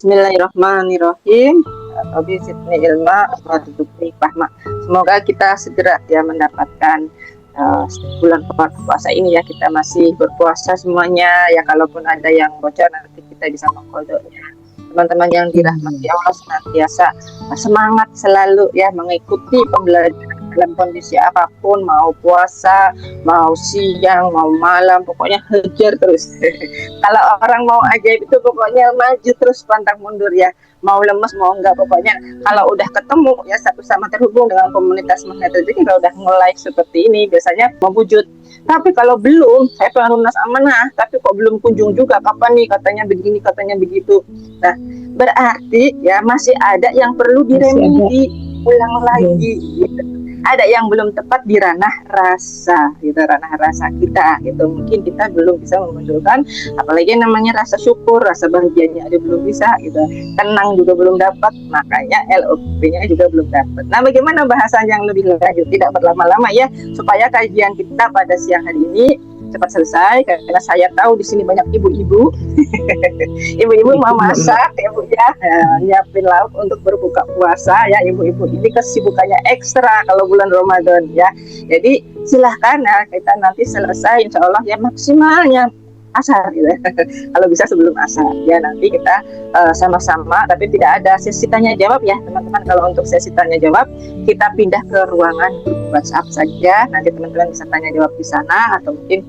Bismillahirrahmanirrahim. Rabbi zidni ilma warzuqni fahma. Semoga kita segera ya mendapatkan bulan puasa ini ya, kita masih berpuasa semuanya ya, kalaupun ada yang bocor nanti kita bisa mengkodoknya. Teman-teman yang dirahmati Allah, senantiasa semangat selalu ya mengikuti pembelajaran dalam kondisi apapun, mau puasa, mau siang, mau malam, pokoknya hajar terus. Kalau orang mau ajaib itu pokoknya maju terus, pantang mundur ya, mau lemes mau enggak, pokoknya kalau udah ketemu ya satu sama terhubung dengan komunitas Magnet Rezeki, kalau udah nge-like seperti ini biasanya mewujud. Tapi kalau belum, saya pengen lunas amanah tapi kok belum kunjung juga, kapan nih katanya begini katanya begitu, nah berarti ya masih ada yang perlu diremedi ulang lagi gitu. Ada yang belum tepat di ranah rasa gitu, ranah rasa kita gitu, mungkin kita belum bisa memunculkan, apalagi namanya rasa syukur, rasa bahagianya ada belum bisa gitu, tenang juga belum dapat, makanya LOP-nya juga belum dapat. Nah, bagaimana bahasan yang lebih lanjut, tidak berlama-lama ya, supaya kajian kita pada siang hari ini cepat selesai, karena saya tahu di sini banyak ibu-ibu. Ibu-ibu mau masak ya Bu ya, nyiapin lauk untuk berbuka puasa ya, ibu-ibu ini kesibukannya ekstra kalau bulan Ramadan ya. Jadi silahkan ya, kita nanti selesai insya Allah ya maksimalnya asar gitu. Kalau bisa sebelum asar ya, nanti kita sama-sama, tapi tidak ada sesi tanya jawab ya teman-teman. Kalau untuk sesi tanya jawab kita pindah ke ruangan grup WhatsApp saja, nanti teman-teman bisa tanya jawab di sana, atau mungkin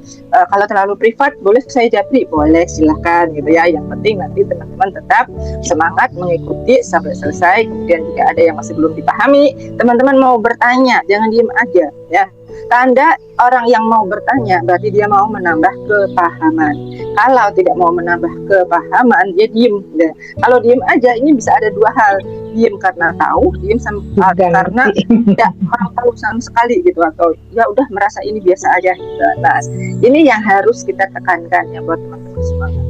kalau terlalu privat boleh saya japri, boleh silahkan gitu ya. Yang penting nanti teman-teman tetap semangat mengikuti sampai selesai. Kemudian jika ada yang masih belum dipahami, teman-teman mau bertanya jangan diem aja ya. Tanda orang yang mau bertanya berarti dia mau menambah kepahaman. Kalau tidak mau menambah kepahaman, dia diem. Nah, kalau diem aja ini bisa ada dua hal, diem karena tahu, diem karena tidak orang tahu sama sekali gitu, atau ya udah merasa ini biasa aja gitu. Nah, ini yang harus kita tekankan ya buat teman-teman semangat.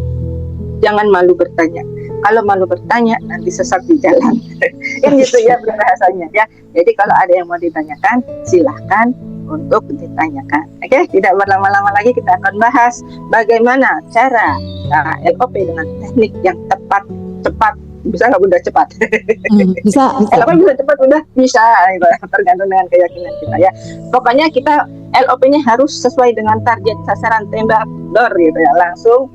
Jangan malu bertanya. Kalau malu bertanya nanti sesat di jalan. Kan gitu ya bahasanya ya. Jadi kalau ada yang mau ditanyakan silahkan untuk ditanyakan. Oke, tidak berlama-lama lagi kita akan bahas bagaimana cara LOP dengan teknik yang tepat, cepat. Bisa nggak Bunda cepat? Bisa. LOP bisa cepat Bunda? Bisa, gitu. Tergantung dengan keyakinan kita ya. Pokoknya kita LOP-nya harus sesuai dengan target sasaran tembak dor gitu ya, langsung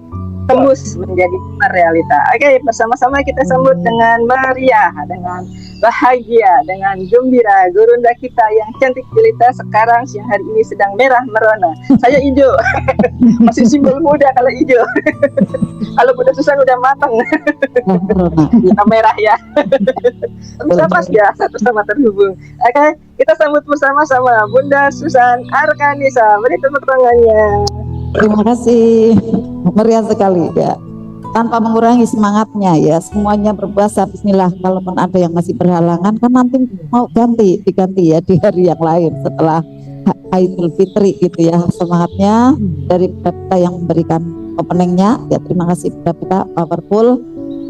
tembus menjadi realita. Oke, bersama-sama kita sambut dengan meriah, dengan bahagia, dengan gembira gurunda kita yang cantik jelita sekarang siang hari ini sedang merah merona. Saya hijau, masih simbol muda kalau hijau. Kalau Bunda Susan udah matang, kita merah ya. Bisa pas ya, satu sama terhubung. Oke, kita sambut bersama-sama Bunda Susan Arkanisa. Beri tepuk tangannya. Terima kasih, meriah sekali ya. Tanpa mengurangi semangatnya ya, semuanya berpuasa bismillah. Kalaupun ada yang masih berhalangan kan nanti mau diganti ya di hari yang lain setelah Idul Fitri gitu ya. Semangatnya dari kita yang memberikan openingnya ya, terima kasih kita powerful,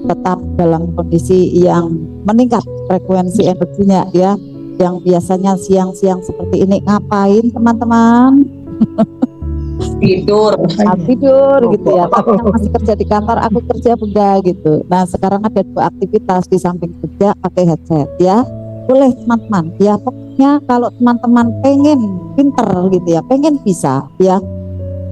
tetap dalam kondisi yang meningkat frekuensi energinya ya. Yang biasanya siang-siang seperti ini ngapain teman-teman? tidur gitu ya, tapi yang masih kerja di kantor, aku kerja Bunda gitu. Nah sekarang ada dua aktivitas di samping kerja, pakai headset ya, boleh teman-teman ya. Pokoknya kalau teman-teman pengen pinter gitu ya, pengen bisa ya,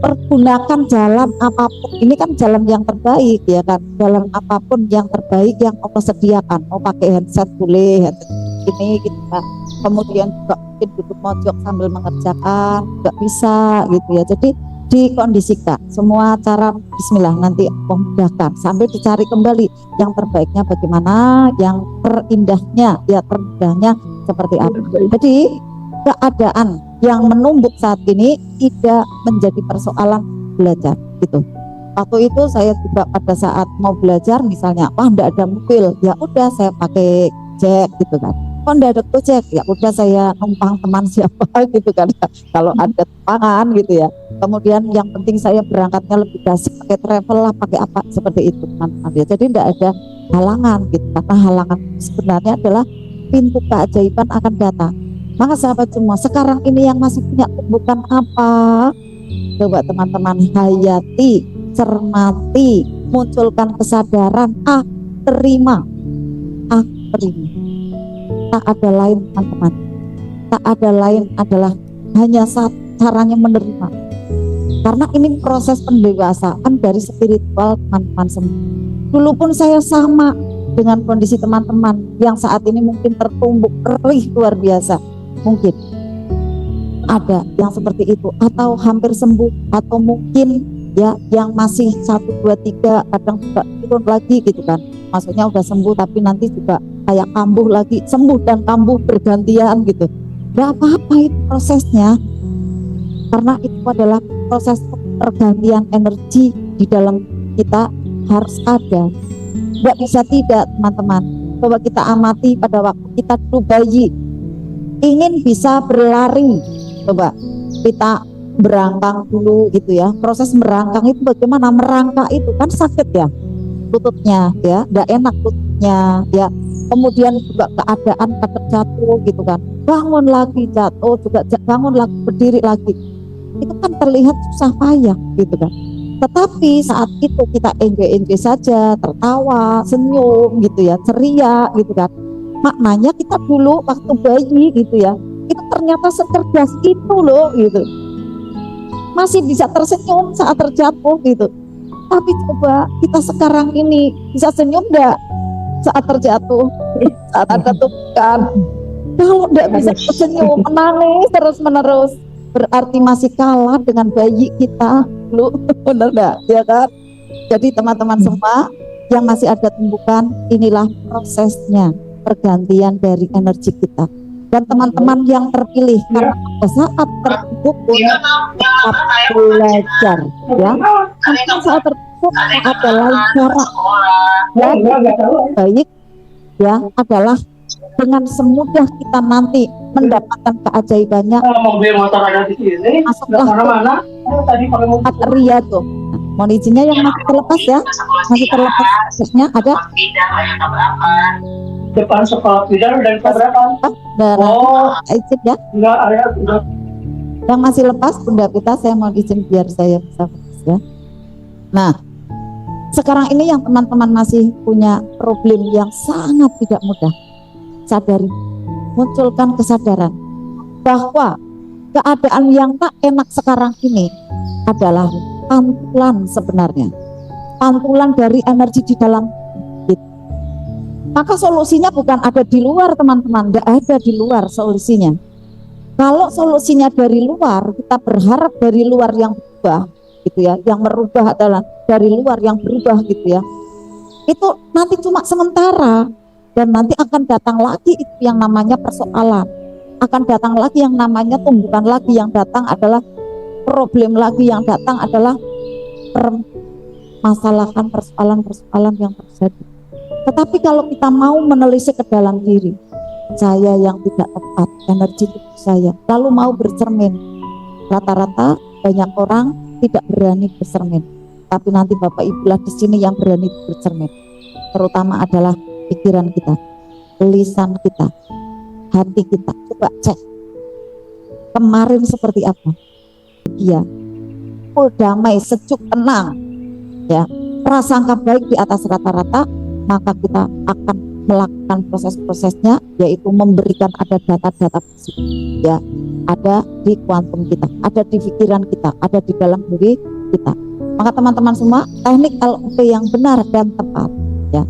pergunakan jalan apapun, ini kan jalan yang terbaik ya kan, jalan apapun yang terbaik yang Allah sediakan. Mau pakai headset boleh, headset ini gitu kan. Kemudian juga mungkin duduk mojok sambil mengerjakan nggak bisa gitu ya. Jadi dikondisikan semua cara, bismillah, nanti memudahkan sambil dicari kembali yang terbaiknya bagaimana, yang terindahnya ya, terindahnya seperti apa. Jadi keadaan yang menumbuk saat ini tidak menjadi persoalan belajar gitu. Waktu itu saya juga pada saat mau belajar misalnya, wah enggak ada mobil, ya udah saya pakai Gojek gitu kan. Kok enggak ada Gojek, ya udah saya numpang teman siapa gitu kan. Kalau ada tumpangan gitu ya. Kemudian yang penting saya berangkatnya lebih basic, pakai travel lah, pakai apa seperti itu teman-teman ya. Jadi enggak ada halangan gitu, karena halangan sebenarnya adalah pintu keajaiban akan datang. Maka sahabat semua, sekarang ini yang masih punya tumbukan apa? Coba teman-teman hayati, cermati, munculkan kesadaran. terima, aku terima. Tak ada lain teman-teman, tak ada lain adalah hanya satu caranya menerima. Karena ini proses pendewasaan dari spiritual teman-teman semua. Dulu pun saya sama dengan kondisi teman-teman yang saat ini mungkin tertumbuk perih luar biasa. Mungkin ada yang seperti itu, atau hampir sembuh, atau mungkin ya yang masih 1, 2, 3 kadang juga turun lagi gitu kan. Maksudnya udah sembuh tapi nanti juga kayak kambuh lagi, sembuh dan kambuh bergantian gitu. Gak apa-apa itu prosesnya, karena itu adalah proses pergantian energi di dalam kita harus ada. Gak bisa tidak teman-teman. Coba kita amati pada waktu kita dulu bayi, ingin bisa berlari, coba kita berangkang dulu gitu ya. Proses merangkang itu bagaimana? Merangkak itu kan sakit ya lututnya ya, gak enak lututnya ya. Kemudian juga keadaan kadang jatuh gitu kan, bangun lagi jatuh juga, bangun lagi berdiri lagi, itu kan terlihat susah payah gitu kan. Tetapi saat itu kita enjoy saja, tertawa, senyum gitu ya, ceria gitu kan. Maknanya kita dulu waktu bayi gitu ya, itu ternyata secerdas itu loh gitu, masih bisa tersenyum saat terjatuh gitu. Tapi coba kita sekarang ini bisa senyum enggak saat terjatuh, saat ada tumpukan? Kalau enggak bisa tersenyum, menangis terus menerus, berarti masih kalah dengan bayi kita dulu. Benar enggak ya kan? Jadi teman-teman semua yang masih ada tumbukan, inilah prosesnya pergantian dari energi kita. Dan teman-teman yang terpilih, karena pada saat tertutup pun tetap belajar ya. Karena saat tertutup adalah cara yang baik ya, adalah dengan semudah kita nanti mendapatkan keajaibannya. Masuklah ke ria tuh. Mohon izinnya yang masih terlepas ya, masih terlepas ada depan sekolah bidang dan keberapa? Dan izin ya. Enggak ada, enggak. Yang masih lepas Bunda Pita, saya mau izin biar saya bisa fokus ya. Nah, sekarang ini yang teman-teman masih punya problem yang sangat tidak mudah, sadari, munculkan kesadaran bahwa keadaan yang tak enak sekarang ini adalah pantulan sebenarnya, pantulan dari energi di dalam. Maka solusinya bukan ada di luar teman-teman, tidak ada di luar solusinya. Kalau solusinya dari luar, kita berharap dari luar yang berubah gitu ya, yang merubah adalah dari luar yang berubah gitu ya, itu nanti cuma sementara, dan nanti akan datang lagi itu yang namanya persoalan, akan datang lagi yang namanya tumbukan lagi, yang datang adalah problem lagi, yang datang adalah permasalahan, persoalan-persoalan yang terjadi. Tetapi kalau kita mau menelisik ke dalam diri, saya yang tidak tepat, energi tubuh saya, lalu mau bercermin, rata-rata banyak orang tidak berani bercermin. Tapi nanti Bapak Ibu lah di sini yang berani bercermin. Terutama adalah pikiran kita, lisan kita, hati kita. Coba cek kemarin seperti apa. Dia full damai, sejuk, tenang, ya, prasangka baik di atas rata-rata. Maka kita akan melakukan proses-prosesnya, yaitu memberikan ada data-data fisik, ya, ada di kuantum kita, ada di pikiran kita, ada di dalam diri kita. Maka teman-teman semua, teknik LUP yang benar dan tepat, ya.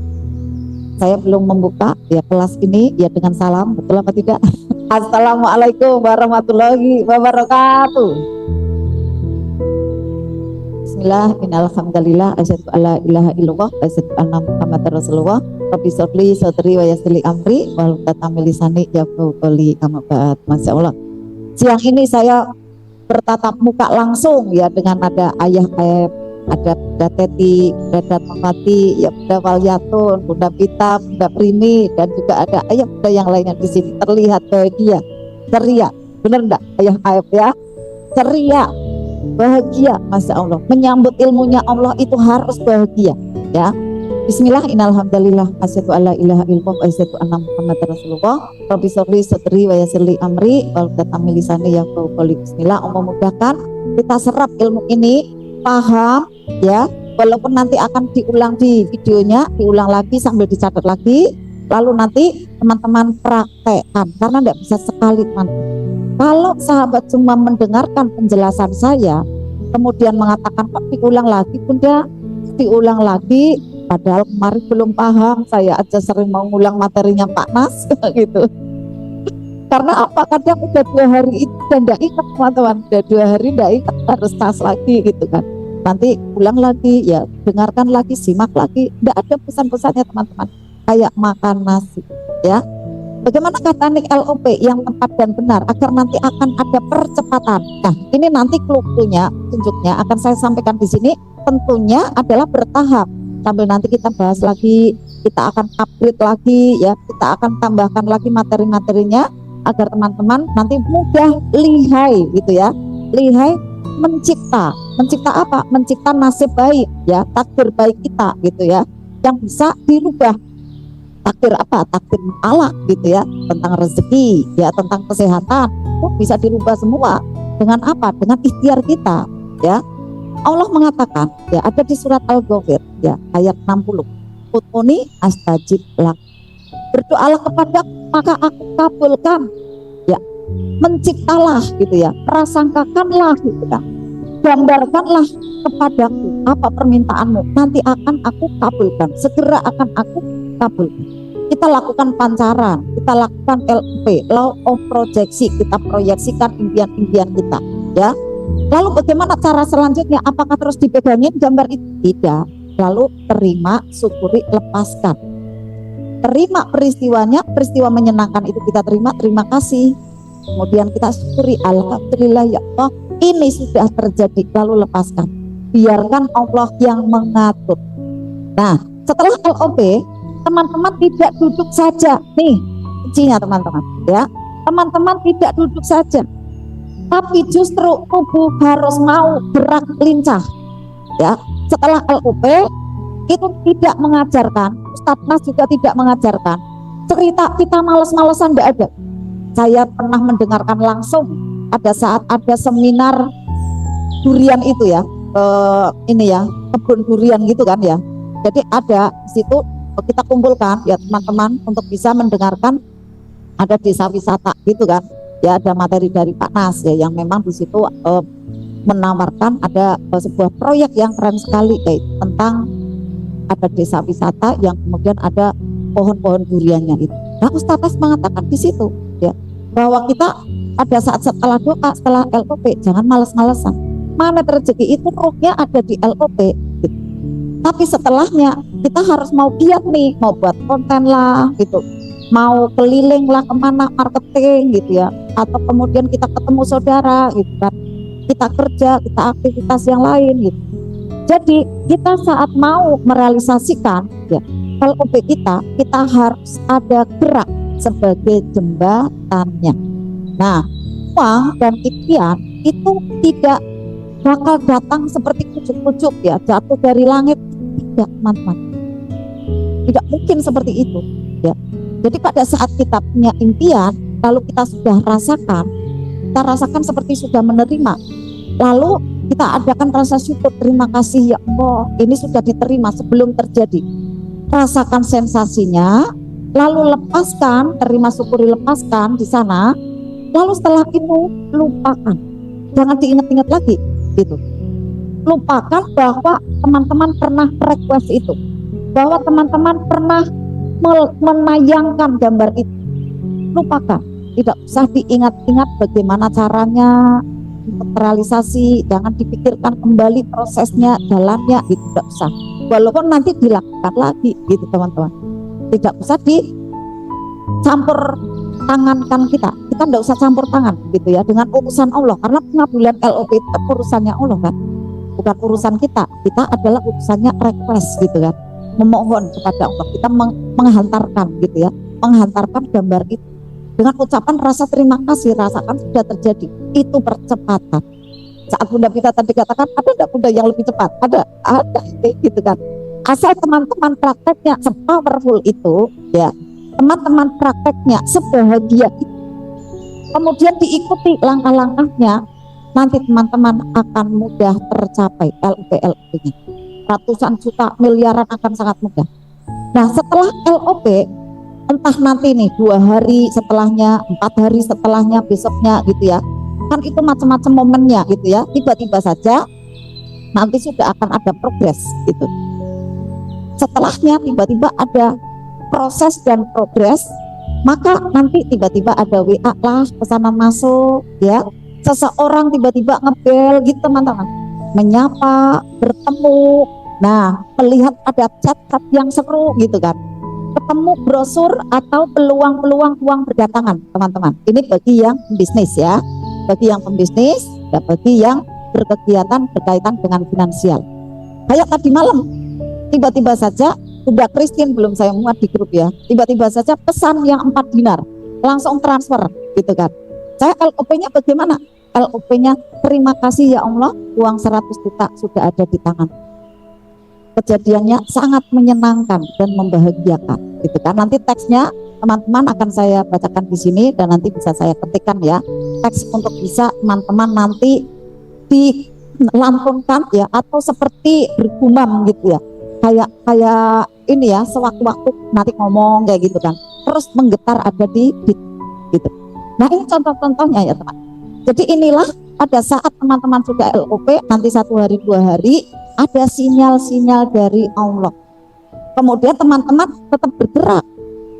Saya belum membuka ya kelas ini ya dengan salam, betul apa tidak? Assalamualaikum warahmatullahi wabarakatuh. Bismillah, innalhamdulillah, asyhadu alla ilaha illallah, asyhadu anna Muhammadar Rasulullah. Rabbi sholli sadri wa yassir li amri wa hlul lisani yafqahu qawli. Amma ba'd. Masyaallah. Siang ini saya bertatap muka langsung ya dengan ada Ayah Aep, ada Bunda Teti, Bunda Datmawati, ya Bunda Walyatun, Bunda Pita, Bunda Primi, dan juga ada Ayah Bunda yang lainnya di sini. Terlihat bahagia, ceria. Benar enggak Ayah Aep ya? Ceria, bahagia, Masya Allah. Menyambut ilmunya Allah itu harus bahagia ya. Bismillah, innalhamdulillah, asyhadu alla ilaha illallah, asyhadu anna Muhammadar Rasulullah. Rabbi sholli sadri wa yassir li amri wa hlul lisani yafqahu qawli. Bismillah, mudahkan kita serap ilmu ini, paham ya, walaupun nanti akan diulang di videonya, diulang lagi sambil dicatat lagi, lalu nanti teman-teman praktekkan karena tidak bisa sekali teman-teman. Kalau sahabat cuma mendengarkan penjelasan saya kemudian mengatakan kok diulang lagi Bunda, diulang lagi, padahal kemarin belum paham, saya aja sering mau ngulang materinya Pak Nas gitu. Karena apa, kadang udah 2 hari itu dan tidak ingat teman-teman, udah 2 hari tidak ingat, harus tas lagi gitu kan. Nanti ulang lagi, ya dengarkan lagi, simak lagi, tidak ada pesan-pesannya teman-teman, kayak makan nasi ya. Bagaimana teknik LOP yang tepat dan benar agar nanti akan ada percepatan. Nah, ini nanti clue-nya, tunjuknya akan saya sampaikan di sini. Tentunya adalah bertahap. Sambil nanti kita bahas lagi, kita akan upgrade lagi ya, kita akan tambahkan lagi materi-materinya agar teman-teman nanti mudah lihai gitu ya. Lihai mencipta apa? Mencipta nasib baik ya, takdir baik kita gitu ya, yang bisa dirubah. Takdir apa? Takdir Allah gitu ya, tentang rezeki ya, tentang kesehatan itu bisa dirubah semua dengan apa? Dengan ikhtiar kita ya. Allah mengatakan ya, ada di surat Al-Ghafir ya ayat 60, Ud'uni astajib lak, berdoalah kepada maka aku kabulkan ya. Menciptalah gitu ya, prasangkakanlah gitu ya, gambarkanlah kepadaku apa permintaanmu, nanti akan aku kabulkan, segera akan aku kabulkan. Kita lakukan pancaran, kita lakukan LP, law of projeksi, kita proyeksikan impian-impian kita ya. Lalu bagaimana cara selanjutnya? Apakah terus dipegangin gambar itu? Tidak. Lalu terima, syukuri, lepaskan. Terima peristiwanya, peristiwa menyenangkan itu kita terima, terima kasih. Kemudian kita syukuri, alhamdulillah ya Allah, ini sudah terjadi, lalu lepaskan. Biarkan Allah yang mengatur. Nah, setelah LOP, teman-teman tidak duduk saja. Nih, kuncinya teman-teman ya. Teman-teman tidak duduk saja, tapi justru tubuh harus mau gerak lincah ya. Setelah LOP itu tidak mengajarkan, Ustadz Nas juga tidak mengajarkan cerita kita males-malesan, tidak ada. Saya pernah mendengarkan langsung ada saat ada seminar durian itu ya, ini ya, kebun durian gitu kan ya. Jadi ada di situ kita kumpulkan ya teman-teman untuk bisa mendengarkan, ada desa wisata gitu kan ya, ada materi dari Pak Nas ya yang memang di situ menawarkan ada sebuah proyek yang keren sekali tentang ada desa wisata yang kemudian ada pohon-pohon duriannya itu. Nah, Ustaz mengatakan di situ ya bahwa kita pada saat setelah doa, setelah LOP jangan males-malesan. Mana rezeki itu rohnya ada di LOP gitu. Tapi setelahnya kita harus mau giat nih, mau buat konten lah gitu, mau keliling lah kemana, marketing gitu ya, atau kemudian kita ketemu saudara gitu kan, kita kerja, kita aktivitas yang lain gitu. Jadi kita saat mau merealisasikan ya LOP kita harus ada gerak sebagai jembatannya. Nah, uang dan impian itu tidak bakal datang seperti kucuk-kucuk ya, jatuh dari langit. Tidak, teman-teman, tidak mungkin seperti itu ya. Jadi pada saat kita punya impian, lalu kita sudah kita rasakan seperti sudah menerima, lalu kita adakan rasa syukur, terima kasih ya Allah, ini sudah diterima sebelum terjadi. Rasakan sensasinya, lalu lepaskan, terima, syukuri, lepaskan di sana. Lalu setelah itu lupakan, jangan diingat-ingat lagi gitu. Lupakan bahwa teman-teman pernah request itu, bahwa teman-teman pernah menayangkan gambar itu. Lupakan, tidak usah diingat-ingat bagaimana caranya untuk realisasi, jangan dipikirkan kembali prosesnya, jalannya, itu tidak usah. Walaupun nanti dilakukan lagi gitu teman-teman, tidak usah dicampur tangankan kita tidak usah campur tangan gitu ya dengan urusan Allah, karena pengabulan LOP itu urusannya Allah kan, bukan urusan kita adalah urusannya request gitu kan, memohon kepada Allah, kita menghantarkan gitu ya, menghantarkan gambar itu dengan ucapan rasa terima kasih, rasakan sudah terjadi, itu percepatan. Saat Bunda Pita tadi katakan, ada enggak Bunda yang lebih cepat? Ada gitu kan. Asal teman-teman prakteknya sepowerful itu ya, teman-teman prakteknya sebahagia itu, kemudian diikuti langkah-langkahnya, nanti teman-teman akan mudah tercapai LOP-nya. ratusan juta, miliaran akan sangat mudah. Nah setelah LOP, entah nanti nih 2 hari setelahnya, 4 hari setelahnya, besoknya gitu ya, kan itu macam-macam momennya gitu ya, tiba-tiba saja nanti sudah akan ada progres gitu. Setelahnya tiba-tiba ada proses dan progres, maka nanti tiba-tiba ada WA lah, pesanan masuk ya, seseorang tiba-tiba ngebel gitu teman-teman, menyapa, bertemu, nah melihat ada chat-chat yang seru gitu kan, ketemu brosur atau peluang-peluang uang berdatangan teman-teman. Ini bagi yang bisnis ya, bagi yang pembisnis dan bagi yang berkegiatan berkaitan dengan finansial. Kayak tadi malam tiba-tiba saja, udah Christine belum saya muat di grup ya, tiba-tiba saja pesan yang 4 dinar langsung transfer gitu kan. Saya LOP-nya bagaimana? LOP-nya terima kasih ya Allah, uang 100 juta sudah ada di tangan. Kejadiannya sangat menyenangkan dan membahagiakan gitu kan. Nanti teksnya teman-teman akan saya bacakan di sini dan nanti bisa saya ketikkan ya, teks untuk bisa teman-teman nanti dilantunkan ya, atau seperti bergumam gitu ya, kayak ini ya, sewaktu-waktu nanti ngomong kayak gitu kan, terus menggetar ada di beat gitu. Nah ini contoh-contohnya ya teman. Jadi inilah pada saat teman-teman sudah LOP, nanti 1 hari 2 hari ada sinyal-sinyal dari Allah. Kemudian teman-teman tetap bergerak,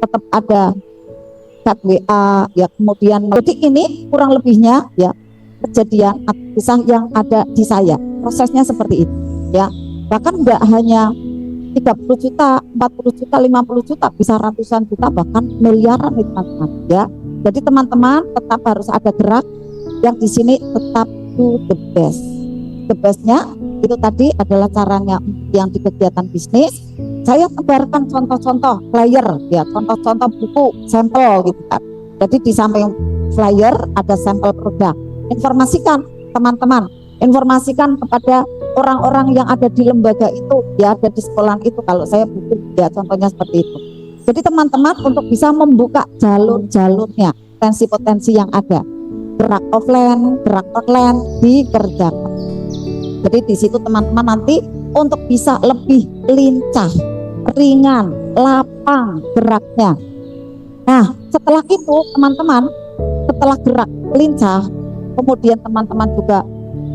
tetap ada chat WA ya, kemudian jadi ini kurang lebihnya ya kejadian kisah yang ada di saya. Prosesnya seperti itu ya. Bahkan enggak hanya 30 juta, 40 juta, 50 juta, bisa ratusan juta, bahkan miliaran nih teman-teman ya. Jadi teman-teman tetap harus ada gerak, yang di sini tetap do the best. The bestnya itu tadi adalah caranya yang di kegiatan bisnis. Saya tebarkan contoh-contoh flyer ya, contoh-contoh buku sampel gitu kan. Jadi di samping flyer ada sampel produk. Informasikan teman-teman, informasikan kepada orang-orang yang ada di lembaga itu ya, ada di sekolahan itu, kalau saya butuh ya, contohnya seperti itu. Jadi teman-teman untuk bisa membuka jalur-jalurnya, potensi-potensi yang ada, gerak offline, gerak online dikerjakan. Jadi di situ teman-teman nanti untuk bisa lebih lincah, ringan, lapang geraknya. Nah setelah itu teman-teman, setelah gerak lincah, kemudian teman-teman juga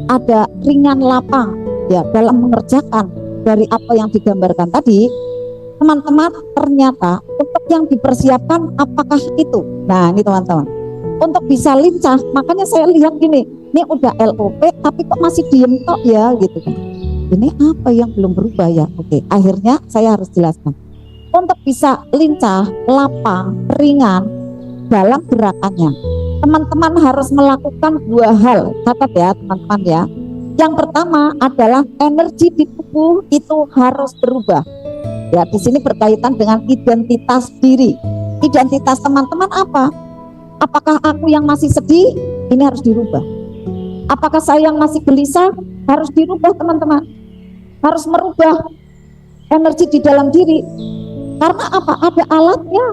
ada ringan lapang ya dalam mengerjakan dari apa yang digambarkan tadi. Teman-teman ternyata untuk yang dipersiapkan apakah itu, nah ini teman-teman, untuk bisa lincah, makanya saya lihat gini, ini udah LOP tapi kok masih diem tok ya gitu kan, ini apa yang belum berubah ya. Oke, akhirnya saya harus jelaskan, untuk bisa lincah, lapang, ringan dalam gerakannya, teman-teman harus melakukan 2 hal. Catat ya teman-teman ya. Yang pertama adalah energi di tubuh itu harus berubah. Ya, di sini berkaitan dengan identitas diri. Identitas teman-teman apa? Apakah aku yang masih sedih? Ini harus dirubah. Apakah saya yang masih gelisah? Harus dirubah teman-teman. Harus merubah energi di dalam diri. Karena apa? Ada alatnya.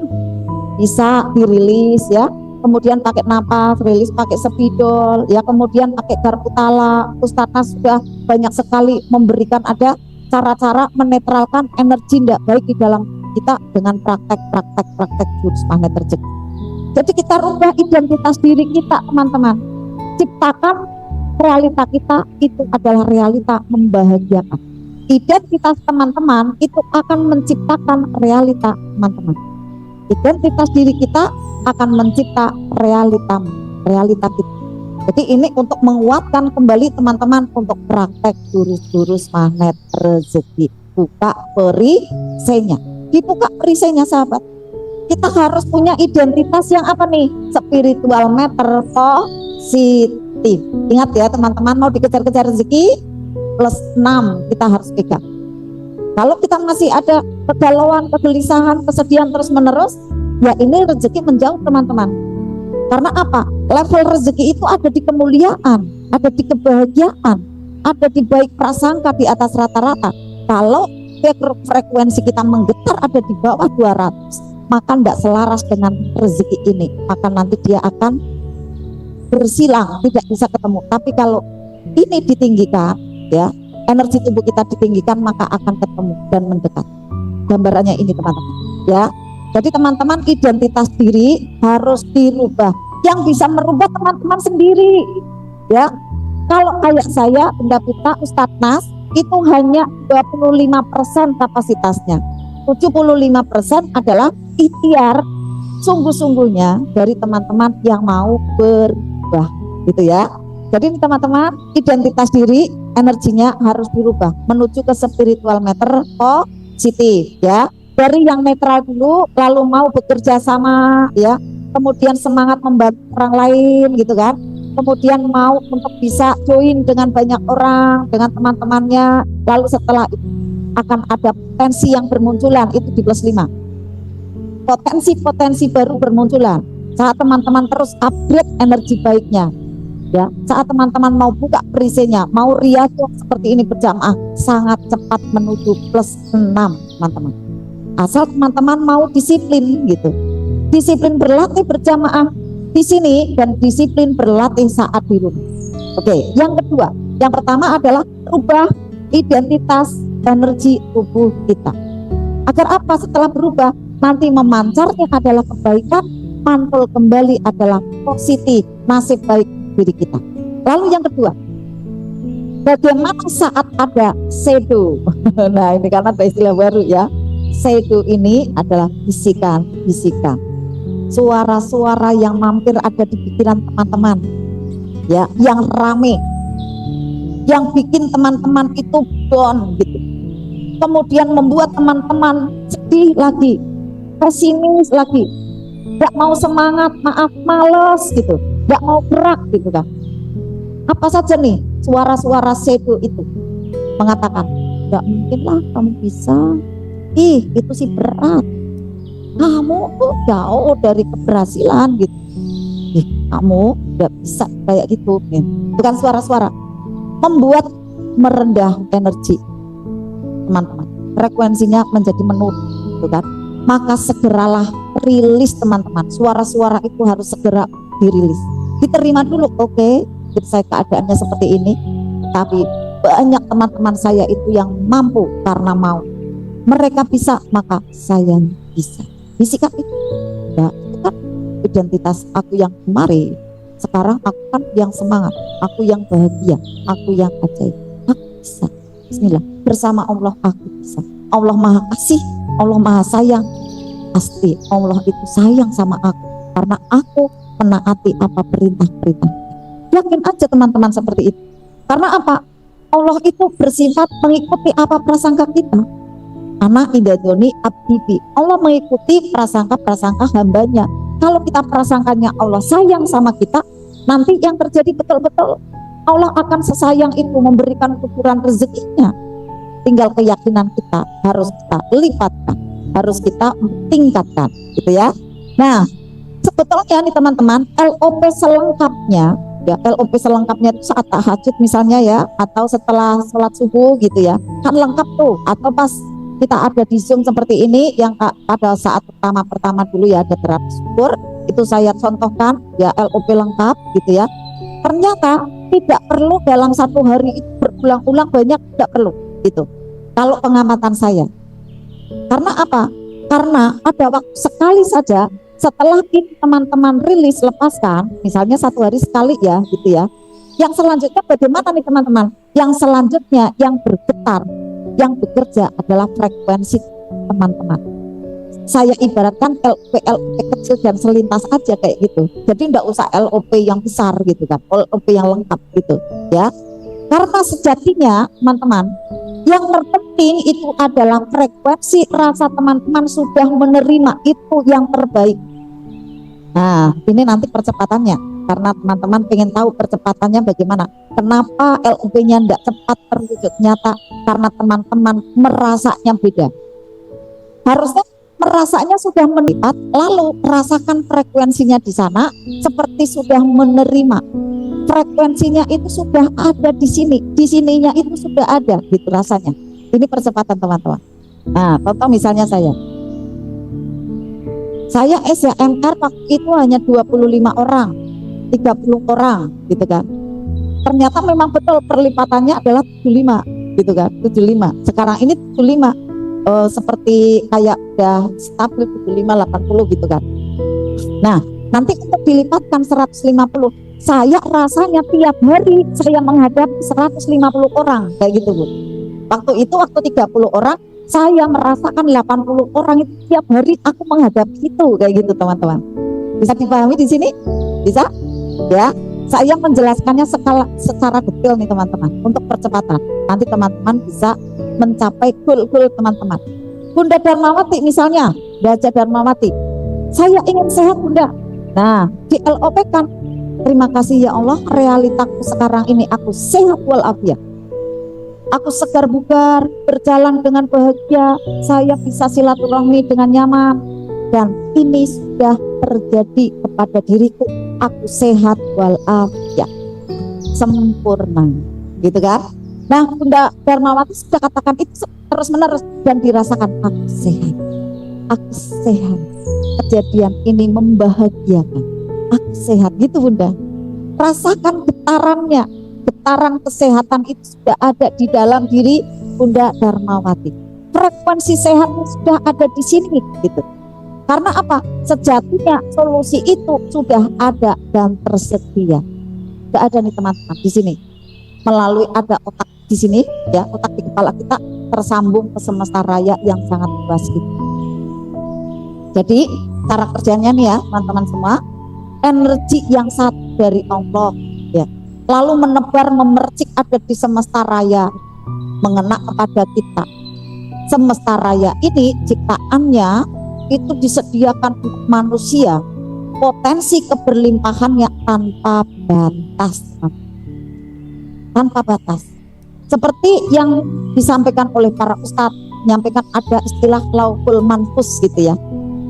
Bisa dirilis ya. Kemudian pakai napas, rilis pakai spidol, ya kemudian pakai garputala. Ustadz sudah banyak sekali memberikan ada cara-cara menetralkan energi tidak baik di dalam kita dengan praktek jurus magnet rezeki. Jadi kita rubah identitas diri kita teman-teman. Ciptakan realita kita itu adalah realita membahagiakan. Identitas teman-teman itu akan menciptakan realita teman-teman. Identitas diri kita akan mencipta realita kita. Jadi ini untuk menguatkan kembali teman-teman untuk praktek jurus-jurus magnet rezeki. Buka perisainya, dibuka perisainya sahabat. Kita harus punya identitas yang apa nih? Spiritual meter positif. Ingat ya teman-teman, mau dikejar-kejar rezeki plus 6 kita harus pegang. Kalau kita masih ada kegalauan, kegelisahan, kesedihan terus menerus, ya ini rezeki menjauh teman-teman. Karena apa? Level rezeki itu ada di kemuliaan, ada di kebahagiaan, ada di baik prasangka di atas rata-rata. Kalau frekuensi kita menggetar ada di bawah 200, maka tidak selaras dengan rezeki ini, maka nanti dia akan bersilang, tidak bisa ketemu. Tapi kalau ini ditinggikan ya, energi tubuh kita ditinggikan, maka akan ketemu dan mendekat. Gambarannya ini teman-teman ya. Jadi teman-teman, identitas diri harus dirubah. Yang bisa merubah teman-teman sendiri ya. Kalau kayak saya, Bunda Pita, Ustadz Nas, itu hanya 25% kapasitasnya. 75% adalah ikhtiar sungguh-sungguhnya dari teman-teman yang mau berubah gitu ya. Jadi teman-teman, identitas diri energinya harus dirubah menuju ke spiritual matter positif ya. Dari yang netral dulu, lalu mau bekerja sama ya, kemudian semangat membantu orang lain gitu kan, kemudian mau untuk bisa join dengan banyak orang, dengan teman-temannya, lalu setelah itu akan ada potensi yang bermunculan, itu di plus 5. Potensi-potensi baru bermunculan saat teman-teman terus upgrade energi baiknya ya. Saat teman-teman mau buka perisenya, mau riyadhah seperti ini berjamaah, sangat cepat menuju plus 6 teman-teman. Asal teman-teman mau disiplin gitu. Disiplin berlatih berjamaah di sini dan disiplin berlatih saat di rumah. Oke, yang kedua, yang pertama adalah rubah identitas energi tubuh kita. Agar apa? Setelah berubah, nanti memancarnya adalah kebaikan, mantul kembali adalah positif, nasib baik diri kita. Lalu yang kedua, bagaimana saat ada shadow? Nah, ini karena ada istilah baru ya. Shadow ini adalah bisikan-bisikan, suara-suara yang mampir ada di pikiran teman-teman ya, yang rame, yang bikin teman-teman itu down gitu, kemudian membuat teman-teman sedih lagi, pesimis lagi, gak mau semangat, maaf, males gitu, gak mau gerak gitu kan. Apa saja nih suara-suara shadow itu mengatakan, gak mungkin lah kamu bisa, ih itu sih berat, kamu tuh jauh dari keberhasilan gitu, kamu gak bisa kayak gitu ya. Bukan suara-suara membuat merendah energi teman-teman, frekuensinya menjadi menurun gitu kan. Maka segeralah rilis teman-teman, suara-suara itu harus segera dirilis, diterima dulu. Oke, saya keadaannya seperti ini, tapi banyak teman-teman saya itu yang mampu karena mau. Mereka bisa, maka saya bisa. Bisikan itu ya, itu kan identitas aku yang kemarin. Sekarang aku kan yang semangat, aku yang bahagia, aku yang ajaib, aku bisa. Bismillah, bersama Allah aku bisa. Allah maha kasih, Allah maha sayang. Pasti Allah itu sayang sama aku karena aku menaati apa perintah-perintah. Yakin aja teman-teman seperti itu. Karena apa? Allah itu bersifat mengikuti apa prasangka kita. Anak idadoni abdibi, Allah mengikuti prasangka-prasangka hambanya. Kalau kita prasangkanya Allah sayang sama kita, nanti yang terjadi betul-betul Allah akan sesayang itu memberikan ukuran rezekinya. Tinggal keyakinan kita harus kita lipatkan, harus kita tingkatkan gitu ya. Nah, sebetulnya nih teman-teman, LOP selengkapnya ya, LOP selengkapnya itu saat tahajud misalnya ya, atau setelah sholat subuh gitu ya, kan lengkap tuh. Atau pas kita ada di Zoom seperti ini yang pada saat pertama dulu ya, ada terapi syukur, itu saya contohkan ya, LOP lengkap gitu ya. Ternyata tidak perlu dalam satu hari itu berulang-ulang banyak, tidak perlu gitu kalau pengamatan saya. Karena apa? Karena ada waktu sekali saja setelah kita teman-teman rilis, lepaskan, misalnya satu hari sekali ya gitu ya. Yang selanjutnya bagaimana nih teman-teman? Yang selanjutnya yang bergetar, yang bekerja adalah frekuensi teman-teman. Saya ibaratkan LOP kecil dan selintas aja kayak gitu. Jadi enggak usah LOP yang besar gitu kan, LOP yang lengkap gitu ya. Karena sejatinya teman-teman, yang terpenting itu adalah frekuensi rasa teman-teman sudah menerima, itu yang terbaik. Nah, ini nanti percepatannya. Karena teman-teman pengen tahu percepatannya bagaimana. Kenapa LOP-nya tidak cepat terwujud nyata? Karena teman-teman merasanya beda. Harusnya merasanya sudah melipat, lalu rasakan frekuensinya di sana seperti sudah menerima. Frekuensinya itu sudah ada di sini, di sininya itu sudah ada gitu rasanya. Ini percepatan teman-teman. Nah, contoh misalnya saya SYMR waktu itu hanya 25 orang, 30 orang gitu kan. Ternyata memang betul perlipatannya adalah 75 gitu kan, 75. Sekarang ini 75 seperti kayak udah stabil 75 80 gitu kan. Nah, nanti untuk dilipatkan 150, saya rasanya tiap hari saya menghadapi 150 orang kayak gitu Bu. Waktu itu waktu 30 orang, saya merasakan 80 orang itu tiap hari aku menghadapi itu kayak gitu teman-teman. Bisa dipahami di sini? Bisa? Ya, saya menjelaskannya secara detail nih teman-teman untuk percepatan. Nanti teman-teman bisa mencapai goal-goal teman-teman. Bunda Darmawati misalnya, Baca Darmawati, saya ingin sehat Bunda. Nah, di LOP kan, terima kasih ya Allah, realitaku sekarang ini aku sehat walafiat. Aku segar bugar, berjalan dengan bahagia, saya bisa silaturahmi dengan nyaman, dan ini sudah terjadi kepada diriku. Aku sehat walafiat, sempurna, gitu kan? Nah, Bunda Darmawati sudah katakan itu terus menerus dan dirasakan aku sehat, aku sehat. Kejadian ini membahagiakan, aku sehat, gitu Bunda. Rasakan getarannya, getaran kesehatan itu sudah ada di dalam diri Bunda Darmawati. Frekuensi sehatnya sudah ada di sini, gitu. Karena apa? Sejatinya solusi itu sudah ada dan tersedia. Sudah ada nih teman-teman di sini. Melalui ada otak di sini, ya, otak di kepala kita tersambung ke semesta raya yang sangat luas itu. Jadi cara kerjanya nih ya teman-teman semua, energi yang satu dari Allah, ya, lalu menebar memercik ada di semesta raya, mengena kepada kita. Semesta raya ini ciptaannya itu disediakan untuk manusia, potensi keberlimpahannya tanpa batas, tanpa batas. Seperti yang disampaikan oleh para ustadz, menyampaikan ada istilah lauhul manfus gitu ya.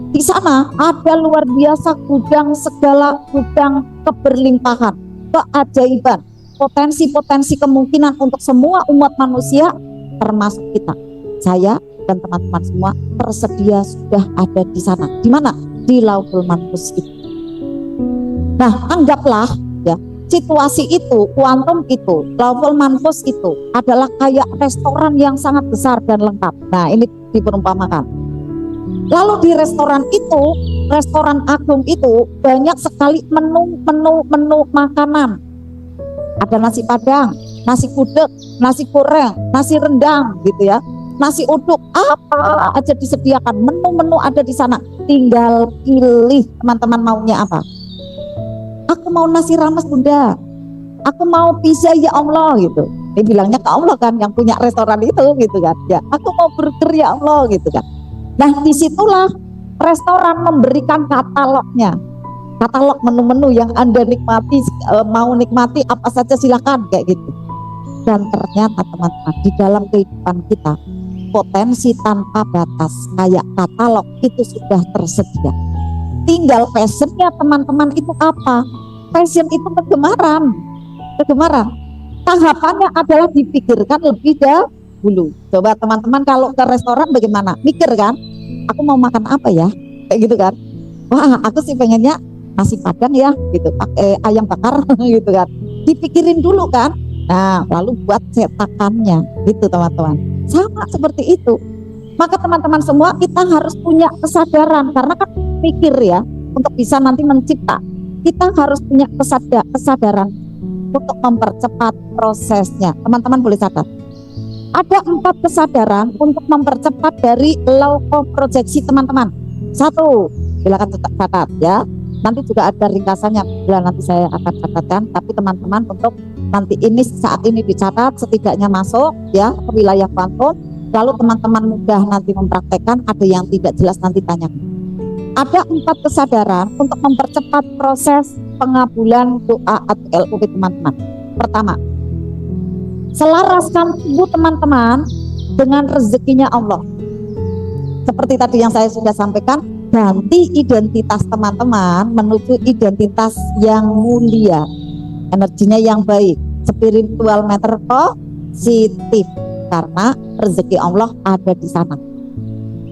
Di sana ada luar biasa gudang, segala gudang keberlimpahan, keajaiban, potensi-potensi kemungkinan untuk semua umat manusia, termasuk kita, saya dan teman-teman semua tersedia sudah ada di sana. Di mana? Di lauhul manfus itu. Nah, anggaplah ya, situasi itu, kuantum itu, lauhul manfus itu adalah kayak restoran yang sangat besar dan lengkap. Nah, ini diperumpamakan. Lalu di restoran itu, restoran agung itu banyak sekali menu makanan. Ada nasi padang, nasi gudeg, nasi goreng, nasi rendang gitu ya. Nasi uduk, apa aja disediakan, menu-menu ada di sana. Tinggal pilih teman-teman maunya apa. Aku mau nasi rames Bunda, aku mau pizza ya Allah gitu. Dia bilangnya ke Allah kan, yang punya restoran itu gitu kan. Ya, aku mau burger ya Allah gitu kan. Nah, disitulah restoran memberikan katalognya, katalog menu-menu yang Anda nikmati, mau nikmati apa saja silakan kayak gitu. Dan ternyata teman-teman, di dalam kehidupan kita potensi tanpa batas kayak katalog itu sudah tersedia. Tinggal passionnya teman-teman itu apa? Passion itu kegemaran. Tahapannya adalah dipikirkan lebih dahulu. Coba teman-teman kalau ke restoran bagaimana? Mikir kan? Aku mau makan apa ya? Kayak gitu kan? Wah, aku sih pengennya nasi padang ya, gitu, pakai ayam bakar gitu kan. Dipikirin dulu kan? Nah, lalu buat cetakannya, gitu teman-teman. Sama seperti itu. Maka teman-teman semua kita harus punya kesadaran, karena kan pikir ya, untuk bisa nanti mencipta, kita harus punya kesadaran untuk mempercepat prosesnya. Teman-teman boleh catat. Ada 4 kesadaran untuk mempercepat dari law of projection teman-teman. 1, silakan catat ya. Nanti juga ada ringkasannya, nanti saya akan catatkan. Tapi teman-teman untuk nanti ini saat ini dicatat, setidaknya masuk ya ke wilayah kuantum. Lalu teman-teman mudah nanti mempraktekkan, ada yang tidak jelas nanti tanyakan. Ada 4 kesadaran untuk mempercepat proses pengabulan doa atau LUP teman-teman. Pertama, selaraskan tubuh teman-teman dengan rezekinya Allah. Seperti tadi yang saya sudah sampaikan, ganti identitas teman-teman menuju identitas yang mulia, energinya yang baik, spiritual matter positif, karena rezeki Allah ada di sana.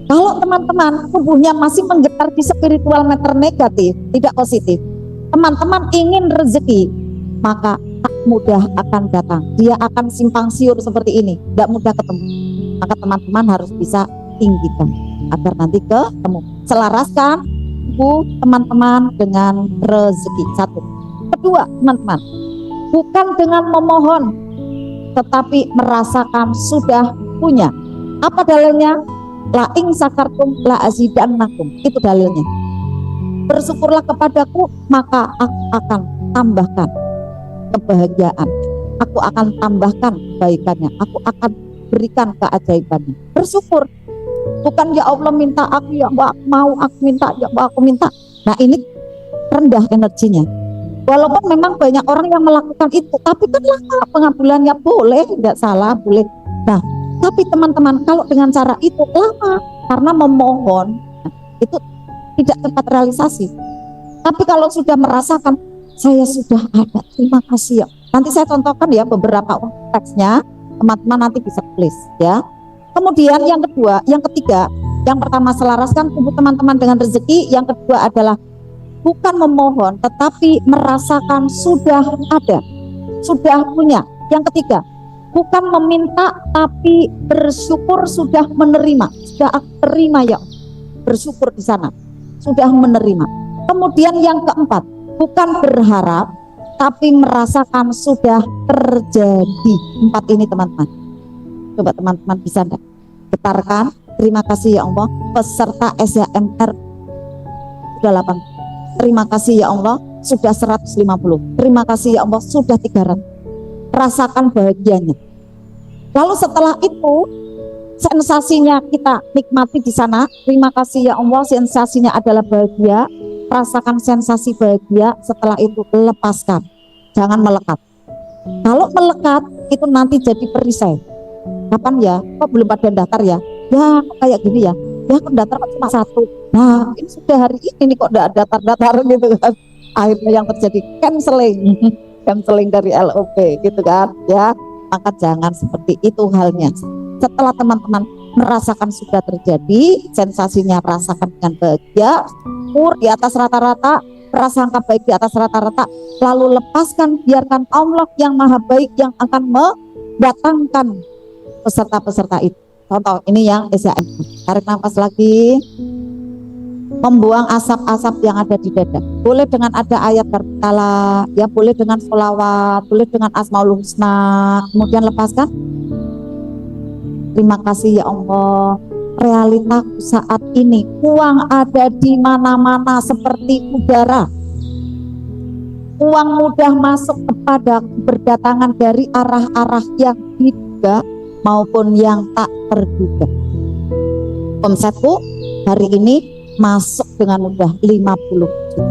Kalau teman-teman tubuhnya masih menggetar di spiritual matter negatif, tidak positif, teman-teman ingin rezeki, maka mudah akan datang. Dia akan simpang siur seperti ini, tidak mudah ketemu. Maka teman-teman harus bisa tinggikan agar nanti ketemu. Selaraskan teman-teman dengan rezeki. Satu. Kedua, teman-teman, bukan dengan memohon, tetapi merasakan sudah punya. Apa dalilnya? La ing sakartum la azidannakum. Itu dalilnya. Bersyukurlah kepadaku, maka aku akan tambahkan kebahagiaan. Aku akan tambahkan kebaikannya. Aku akan berikan keajaibannya. Bersyukur. Bukan ya Allah minta aku, ya Allah aku mau, aku minta, ya Allah aku minta. Nah ini rendah energinya. Walaupun memang banyak orang yang melakukan itu, tapi kan lama pengabulannya, boleh, tidak salah, boleh. Nah, tapi teman-teman, kalau dengan cara itu lama, karena memohon itu tidak cepat realisasi. Tapi kalau sudah merasakan, saya sudah ada, terima kasih ya. Nanti saya contohkan ya beberapa teksnya, teman-teman nanti bisa tulis ya. Kemudian yang kedua, yang ketiga, yang pertama selaraskan tubuh teman-teman dengan rezeki, yang kedua adalah bukan memohon tetapi merasakan sudah ada, sudah punya. Yang ketiga, bukan meminta tapi bersyukur sudah menerima, sudah terima ya, bersyukur di sana, sudah menerima. Kemudian yang keempat, bukan berharap tapi merasakan sudah terjadi. Empat ini teman-teman, coba teman-teman bisa enggak getarkan. Terima kasih ya Allah, peserta SHMR sudah 8. Terima kasih ya Allah, sudah 150. Terima kasih ya Allah, sudah 300. Rasakan bahagianya. Lalu setelah itu sensasinya kita nikmati di sana. Terima kasih ya Allah, sensasinya adalah bahagia. Rasakan sensasi bahagia. Setelah itu lepaskan, jangan melekat. Kalau melekat itu nanti jadi perisai. Kapan ya? Kok belum pada daftar ya? Ya kok kayak gini ya? Ya kok daftar kok cuma 1. Nah ini sudah hari ini nih kok tidak daftar gitu kan. Akhirnya yang terjadi canceling dari LOP gitu kan ya. Maka jangan seperti itu halnya. Setelah teman-teman merasakan sudah terjadi, sensasinya rasakan dengan bahagia, di atas rata-rata, prasangka baik di atas rata-rata, lalu lepaskan, biarkan Allah yang maha baik yang akan mendatangkan peserta-peserta itu. Contoh ini yang SHM, tarik nafas lagi, membuang asap-asap yang ada di dada. Boleh dengan ada ayat berkala, ya boleh dengan sholawat, boleh dengan asmaul husna. Kemudian lepaskan. Terima kasih ya Allah. Realitaku saat ini, uang ada di mana-mana seperti udara. Uang mudah masuk kepada berdatangan dari arah-arah yang diduga maupun yang tak terduga. Omsetku hari ini masuk dengan mudah 50 juta.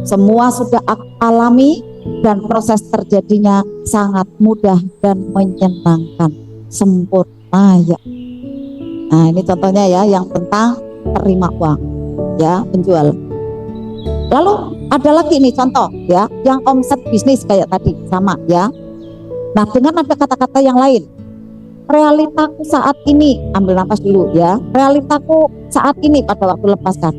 Semua sudah aku alami dan proses terjadinya sangat mudah dan menyenangkan, sempurna ya. Nah ini contohnya ya yang tentang terima uang ya, penjual. Lalu ada lagi nih contoh ya, yang omset bisnis kayak tadi sama ya. Nah dengan ada kata-kata yang lain, realitaku saat ini, ambil nafas dulu ya, realitaku saat ini pada waktu lepaskan,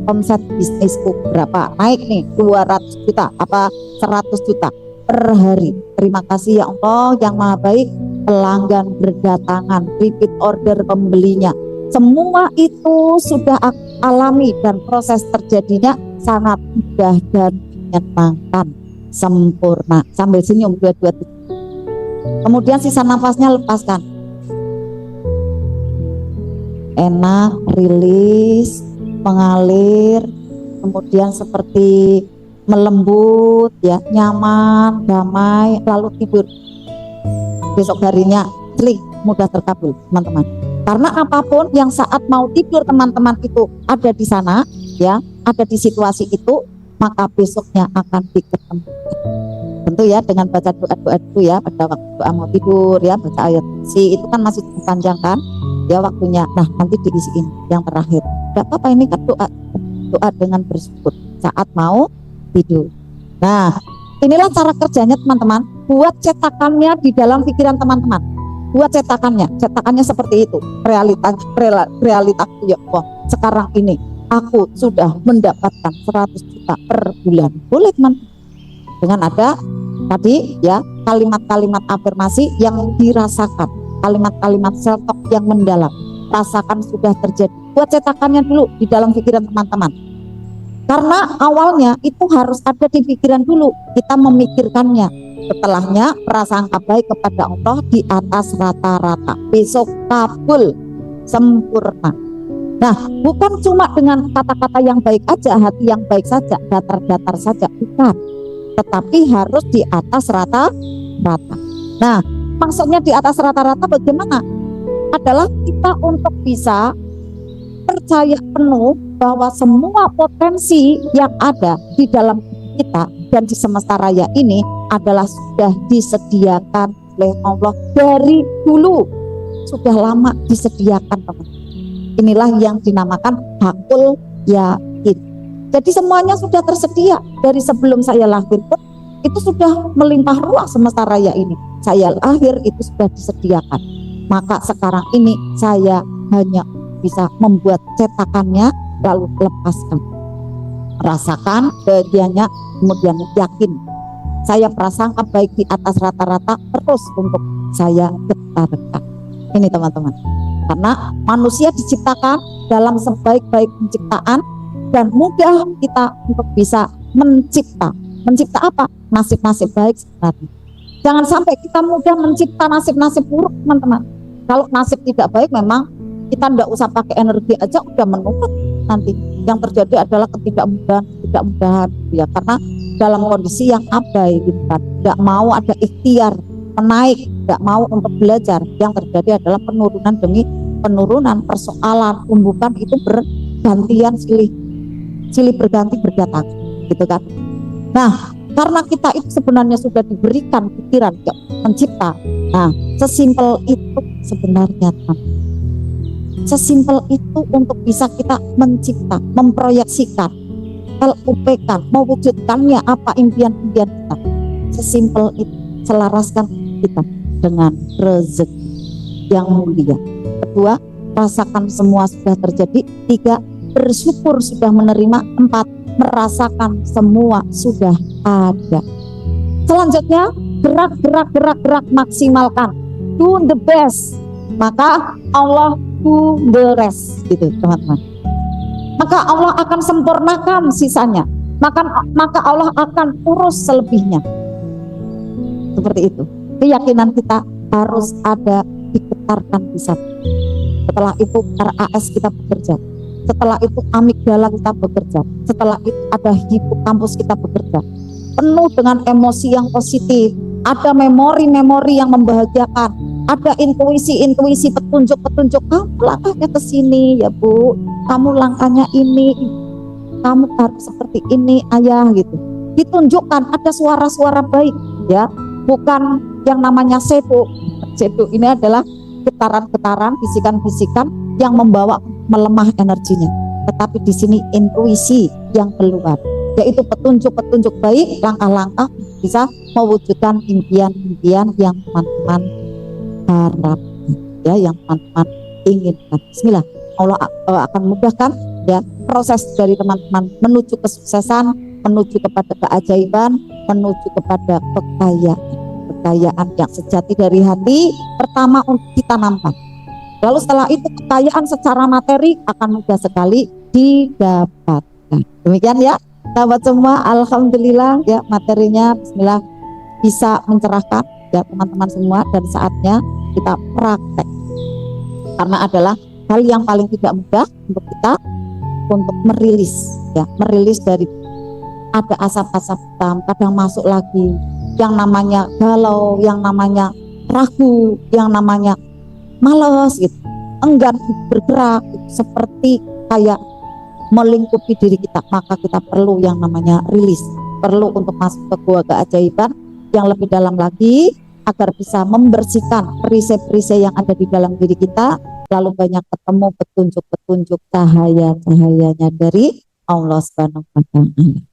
omset bisnisku berapa, naik nih 200 juta apa 100 juta per hari. Terima kasih ya Allah yang maha baik, pelanggan berdatangan, repeat order pembelinya, semua itu sudah aku alami dan proses terjadinya sangat mudah dan menyenangkan, sempurna. Sambil senyum dua-dua. Kemudian sisa nafasnya lepaskan, enak, rilis, mengalir, kemudian seperti melembut ya, nyaman, damai, lalu tidur. Besok harinya celing, mudah terkabul teman-teman. Karena apapun yang saat mau tidur teman-teman itu ada di sana ya, ada di situasi itu, maka besoknya akan diketemukan. Tentu ya dengan baca doa-doa itu ya, pada waktu doa mau tidur ya, baca ayat kursi itu kan masih panjang kan ya waktunya. Nah nanti diisiin yang terakhir. Gak apa-apa, ini kan doa dengan bersyukur saat mau tidur. Nah inilah cara kerjanya teman-teman. Buat cetakannya di dalam pikiran teman-teman. Buat cetakannya seperti itu. Realita ya Allah, sekarang ini aku sudah mendapatkan 100 juta per bulan. Boleh teman, dengan ada Tadi ya, kalimat-kalimat afirmasi yang dirasakan, kalimat-kalimat self-talk yang mendalam. Rasakan sudah terjadi. Buat cetakannya dulu di dalam pikiran teman-teman. Karena awalnya itu harus ada di pikiran dulu, kita memikirkannya. Setelahnya prasangka baik kepada Allah di atas rata-rata. Besok kabul sempurna. Nah, bukan cuma dengan kata-kata yang baik aja, hati yang baik saja, datar-datar saja, bukan. Tetapi harus di atas rata-rata. Nah, maksudnya di atas rata-rata bagaimana? Adalah kita untuk bisa percaya penuh bahwa semua potensi yang ada di dalam kita dan di semesta raya ini adalah sudah disediakan oleh Allah dari dulu, sudah lama disediakan, teman-teman. Inilah yang dinamakan hakul yakin. Jadi semuanya sudah tersedia dari sebelum saya lahir pun itu sudah melimpah ruah semesta raya ini. Saya lahir itu sudah disediakan. Maka sekarang ini saya hanya bisa membuat cetakannya lalu lepaskan. Rasakan bahagianya, kemudian yakin. Saya prasangka baik di atas rata-rata terus untuk saya getarkan. Ini teman-teman. Karena manusia diciptakan dalam sebaik-baik penciptaan dan mudah kita untuk bisa mencipta. Mencipta apa? Nasib-nasib baik sebenarnya. Jangan sampai kita mudah mencipta nasib-nasib buruk, teman-teman. Kalau nasib tidak baik memang kita tidak usah pakai energi aja udah menumpuk nanti. Yang terjadi adalah ketidakmudahan ya, karena dalam kondisi yang abai gitu kan. Tidak mau ada ikhtiar menaik, tidak mau untuk belajar. Yang terjadi adalah penurunan demi penurunan, persoalan, tumbukan itu bergantian, silih berganti berdatang gitu kan. Nah, karena kita itu sebenarnya sudah diberikan pikiran ya, mencipta. Nah, sesimpel itu sebenarnya, sesimpel itu untuk bisa kita mencipta, memproyeksikan, LUP kan, mewujudkannya apa impian-impian kita. Sesimpel itu, selaraskan kita dengan rezeki yang mulia. Kedua, rasakan semua sudah terjadi. Tiga, bersyukur sudah menerima. Empat, merasakan semua sudah ada. Selanjutnya, gerak, maksimalkan. Do the best. Maka Allah do the rest, gitu teman-teman. Maka Allah akan sempurnakan sisanya. Maka Allah akan urus selebihnya. Seperti itu. Keyakinan kita harus ada, digetarkan di sana. Setelah itu RAS kita bekerja. Setelah itu amigdala kita bekerja. Setelah itu ada hipokampus kita bekerja. Penuh dengan emosi yang positif. Ada memori-memori yang membahagiakan. Ada intuisi-intuisi, petunjuk-petunjuk. Kamu langkahnya ke sini ya Bu. Kamu langkahnya ini. Kamu harus seperti ini ayah gitu. Ditunjukkan ada suara-suara baik ya. Bukan yang namanya sedu. Sedu ini adalah getaran-getaran, bisikan-bisikan yang membawa melemah energinya. Tetapi di sini intuisi yang keluar, yaitu petunjuk-petunjuk baik, langkah-langkah bisa mewujudkan impian-impian yang teman-teman harap, ya, yang teman-teman inginkan. Bismillah, Allah akan mudahkan ya proses dari teman-teman menuju kesuksesan, menuju kepada keajaiban, menuju kepada kekayaan yang sejati dari hati. Pertama untuk ditanamkan, lalu setelah itu kekayaan secara materi akan mudah sekali didapatkan. Demikian ya sahabat semua, alhamdulillah ya materinya bismillah bisa mencerahkan ya teman-teman semua, dan saatnya kita praktek karena adalah hal yang paling tidak mudah untuk kita untuk merilis ya, merilis dari ada asap-asap hitam, kadang masuk lagi yang namanya galau, yang namanya ragu, yang namanya malas gitu, enggan bergerak gitu, seperti kayak melingkupi diri kita. Maka kita perlu yang namanya rilis, perlu untuk masuk ke gua keajaiban yang lebih dalam lagi agar bisa membersihkan perisai-perisai yang ada di dalam diri kita, lalu banyak ketemu petunjuk-petunjuk cahaya-cahayanya dari Allah Subhanahu wa Ta'ala.